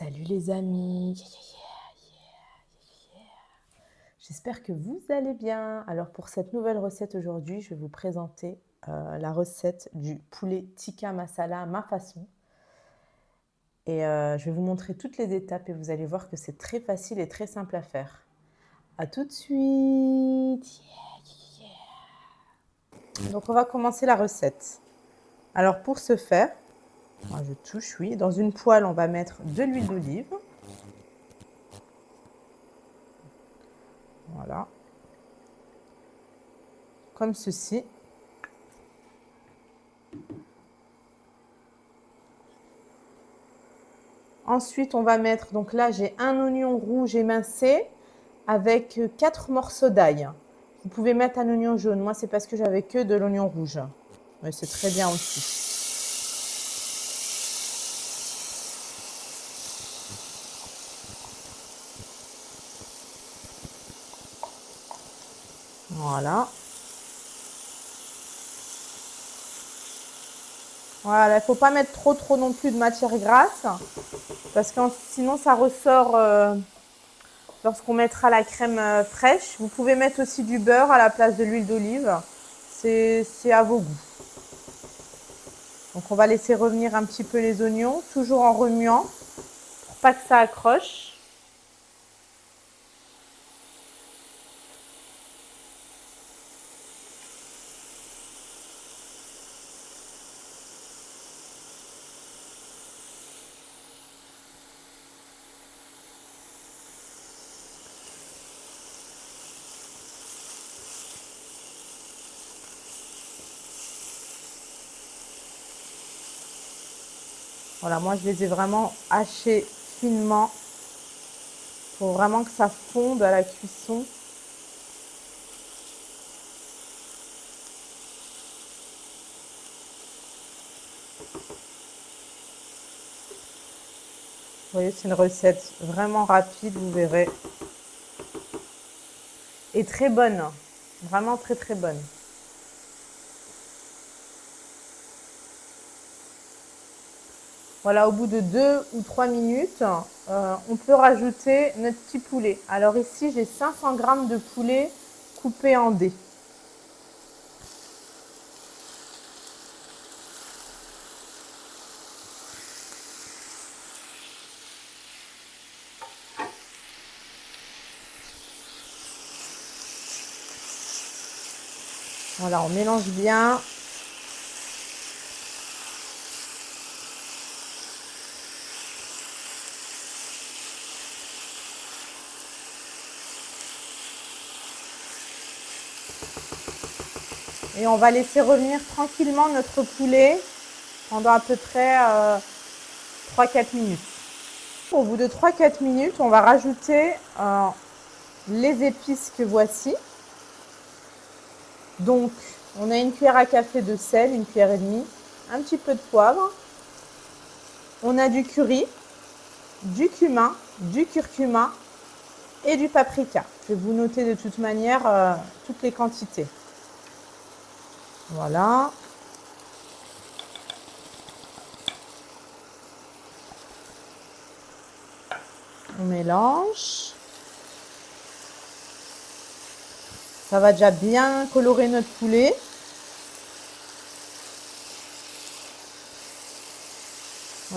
Salut les amis, j'espère que vous allez bien. Alors pour cette nouvelle recette aujourd'hui, je vais vous présenter la recette du poulet tikka masala à ma façon. Et je vais vous montrer toutes les étapes et vous allez voir que c'est très facile et très simple à faire. À tout de suite. Donc on va commencer la recette. Alors pour ce faire, moi je touche, oui. Dans une poêle, on va mettre de l'huile d'olive. Voilà. Comme ceci. Ensuite, on va mettre, donc là, j'ai un oignon rouge émincé avec 4 morceaux d'ail. Vous pouvez mettre un oignon jaune. Moi, c'est parce que j'avais que de l'oignon rouge. Mais c'est très bien aussi. Voilà. Voilà, il ne faut pas mettre trop non plus de matière grasse parce que sinon ça ressort lorsqu'on mettra la crème fraîche. Vous pouvez mettre aussi du beurre à la place de l'huile d'olive. C'est à vos goûts. Donc on va laisser revenir un petit peu les oignons, toujours en remuant pour pas que ça accroche. Voilà, moi je les ai vraiment hachés finement pour vraiment que ça fonde à la cuisson. Vous voyez, c'est une recette vraiment rapide, vous verrez. Et très bonne, vraiment très bonne. Voilà, au bout de 2 ou 3 minutes, on peut rajouter notre petit poulet. Alors ici, j'ai 500 g de poulet coupé en dés. Voilà, on mélange bien. Et on va laisser revenir tranquillement notre poulet pendant à peu près 3-4 minutes. Au bout de 3-4 minutes, on va rajouter les épices que voici. Donc, on a une cuillère à café de sel, une cuillère et demie, un petit peu de poivre. On a du curry, du cumin, du curcuma et du paprika. Je vais vous noter de toute manière toutes les quantités. Voilà. On mélange. Ça va déjà bien colorer notre poulet.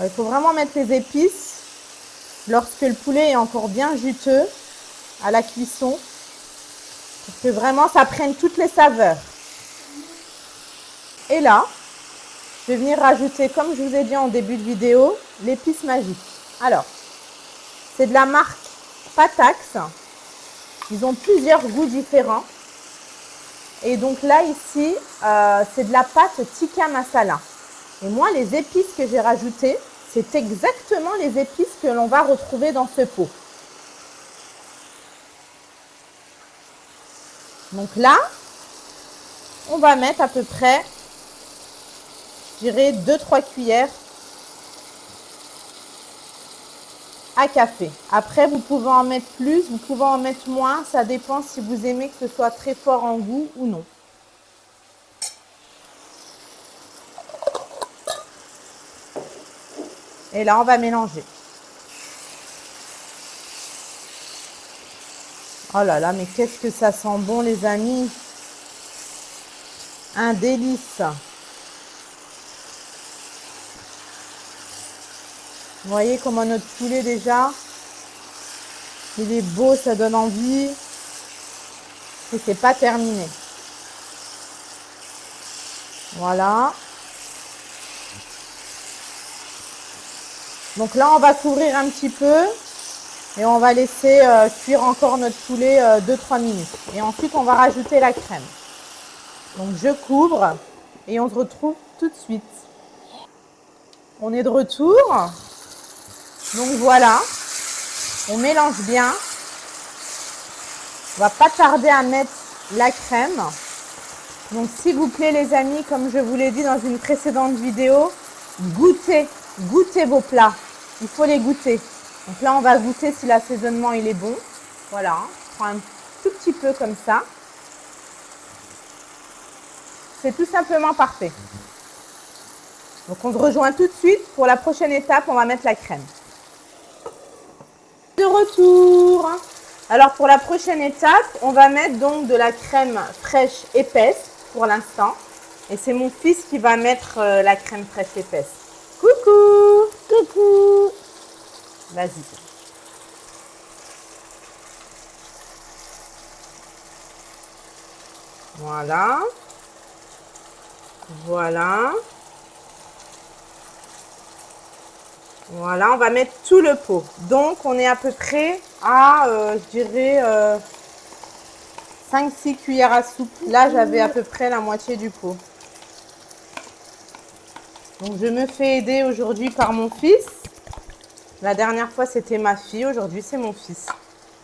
Il faut vraiment mettre les épices lorsque le poulet est encore bien juteux à la cuisson pour que vraiment ça prenne toutes les saveurs. Et là, je vais venir rajouter, comme je vous ai dit en début de vidéo, l'épice magique. Alors, c'est de la marque Patax. Ils ont plusieurs goûts différents. Et donc là, ici, c'est de la pâte tikka masala. Et moi, les épices que j'ai rajoutées, c'est exactement les épices que l'on va retrouver dans ce pot. Donc là, on va mettre à peu près, je dirais, 2-3 cuillères à café. Après, vous pouvez en mettre plus, vous pouvez en mettre moins. Ça dépend si vous aimez que ce soit très fort en goût ou non. Et là, on va mélanger. Oh là là, mais qu'est-ce que ça sent bon, les amis. Un délice. Vous voyez comment notre poulet déjà, il est beau, ça donne envie. Et c'est pas terminé. Voilà. Donc là, on va couvrir un petit peu et on va laisser cuire encore notre poulet 2-3 minutes. Et ensuite, on va rajouter la crème. Donc je couvre et on se retrouve tout de suite. On est de retour. Donc voilà, on mélange bien. On va pas tarder à mettre la crème. Donc s'il vous plaît les amis, comme je vous l'ai dit dans une précédente vidéo, goûtez vos plats. Il faut les goûter. Donc là on va goûter si l'assaisonnement il est bon. Voilà, je prends un tout petit peu comme ça. C'est tout simplement parfait. Donc on se rejoint tout de suite. Pour la prochaine étape, on va mettre la crème. De retour. Alors pour la prochaine étape, on va mettre donc de la crème fraîche épaisse pour l'instant. Et c'est mon fils qui va mettre la crème fraîche épaisse. Coucou. Coucou. Vas-y. Voilà. Voilà. Voilà, on va mettre tout le pot. Donc, on est à peu près à, je dirais, 5-6 cuillères à soupe. Là, j'avais à peu près la moitié du pot. Donc, je me fais aider aujourd'hui par mon fils. La dernière fois, c'était ma fille. Aujourd'hui, c'est mon fils.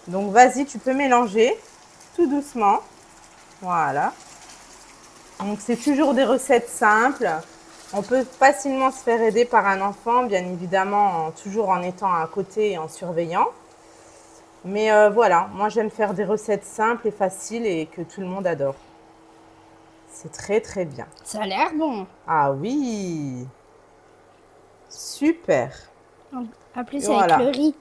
Donc, vas-y, tu peux mélanger tout doucement. Voilà. Donc, c'est toujours des recettes simples. On peut facilement se faire aider par un enfant, bien évidemment, toujours en étant à côté et en surveillant. Mais voilà, moi j'aime faire des recettes simples et faciles et que tout le monde adore. C'est très très bien. Ça a l'air bon. Ah oui, super. En plus Voilà. avec le riz.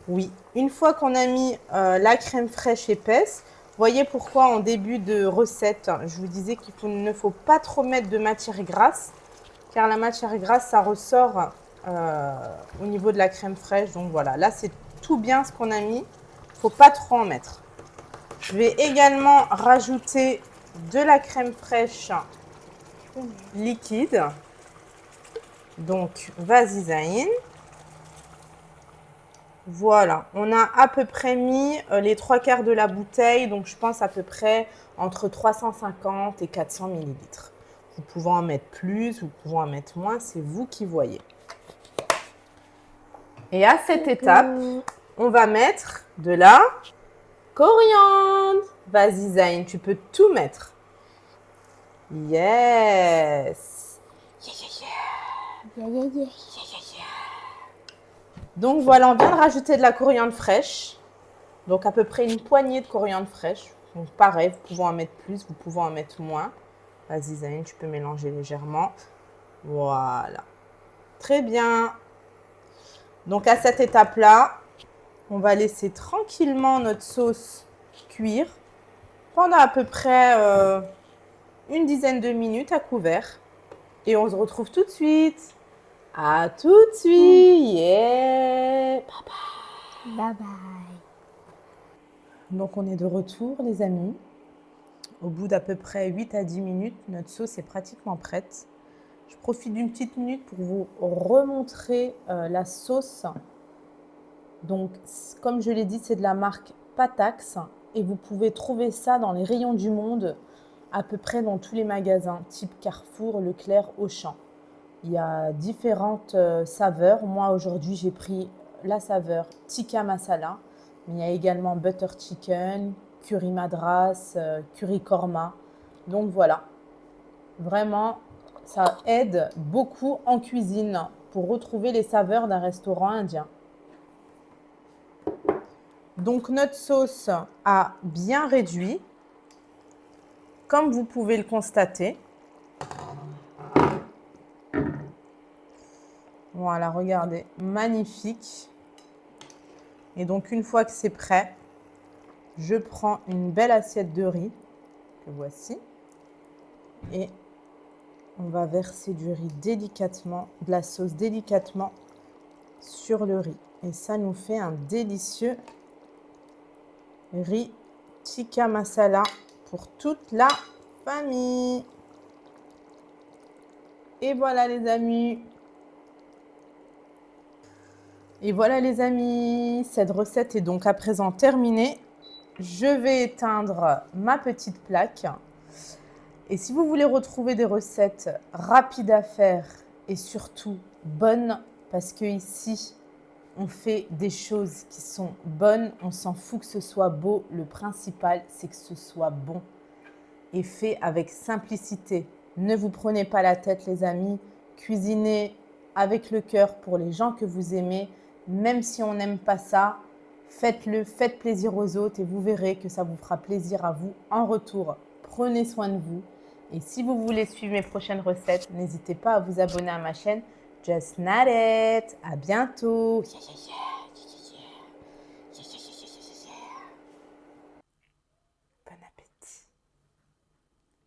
Oui, une fois qu'on a mis la crème fraîche épaisse, voyez pourquoi en début de recette, je vous disais qu'il ne faut pas trop mettre de matière grasse, car la matière grasse, ça ressort au niveau de la crème fraîche. Donc voilà, là c'est tout bien ce qu'on a mis, il ne faut pas trop en mettre. Je vais également rajouter de la crème fraîche liquide. Donc, vas-y Zayn. Voilà, on a à peu près mis les 3/4 de la bouteille, donc je pense à peu près entre 350 et 400 millilitres. Vous pouvez en mettre plus, vous pouvez en mettre moins, c'est vous qui voyez. Et à cette étape, on va mettre de la coriandre. Vas-y Zayn, tu peux tout mettre. Yes. Yeah, yeah, yeah. Yeah, yeah, yeah. Donc voilà, on vient de rajouter de la coriandre fraîche. Donc à peu près une poignée de coriandre fraîche. Donc pareil, vous pouvez en mettre plus, vous pouvez en mettre moins. Vas-y Zayn, tu peux mélanger légèrement. Voilà. Très bien. Donc à cette étape-là, on va laisser tranquillement notre sauce cuire pendant à peu près une dizaine de minutes à couvert. Et on se retrouve tout de suite. À tout de suite. Yeah. Bye bye. Bye bye. Donc on est de retour les amis. Au bout d'à peu près 8 à 10 minutes, notre sauce est pratiquement prête. Je profite d'une petite minute pour vous remontrer la sauce. Donc comme je l'ai dit, c'est de la marque Patax et vous pouvez trouver ça dans les rayons du monde, à peu près dans tous les magasins, type Carrefour, Leclerc, Auchan. Il y a différentes saveurs. Moi aujourd'hui, j'ai pris la saveur Tikka Masala. Mais il y a également Butter Chicken, Curry Madras, Curry Korma. Donc voilà, vraiment, ça aide beaucoup en cuisine pour retrouver les saveurs d'un restaurant indien. Donc notre sauce a bien réduit, comme vous pouvez le constater. Voilà, regardez, magnifique. Et donc une fois que c'est prêt, Je prends une belle assiette de riz, que voici, et on va verser du riz délicatement, de la sauce délicatement sur le riz. Et ça nous fait un délicieux riz tikka masala pour toute la famille. Et voilà les amis. Et voilà les amis, cette recette est donc à présent terminée. Je vais éteindre ma petite plaque. Et si vous voulez retrouver des recettes rapides à faire et surtout bonnes, parce que ici, on fait des choses qui sont bonnes, on s'en fout que ce soit beau, le principal, c'est que ce soit bon et fait avec simplicité. Ne vous prenez pas la tête les amis, cuisinez avec le cœur pour les gens que vous aimez, même si on n'aime pas ça, faites-le, faites plaisir aux autres et vous verrez que ça vous fera plaisir à vous en retour. Prenez soin de vous et si vous voulez suivre mes prochaines recettes, n'hésitez pas à vous abonner à ma chaîne Just Not It. À bientôt. Yeah, yeah, yeah. Yeah, yeah, yeah. Yeah, yeah, yeah, yeah, yeah. Bon appétit.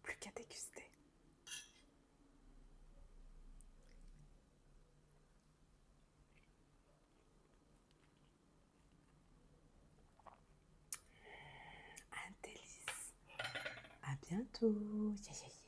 Plus qu'à déguster. Un délice. À bientôt. Yeah, yeah, yeah.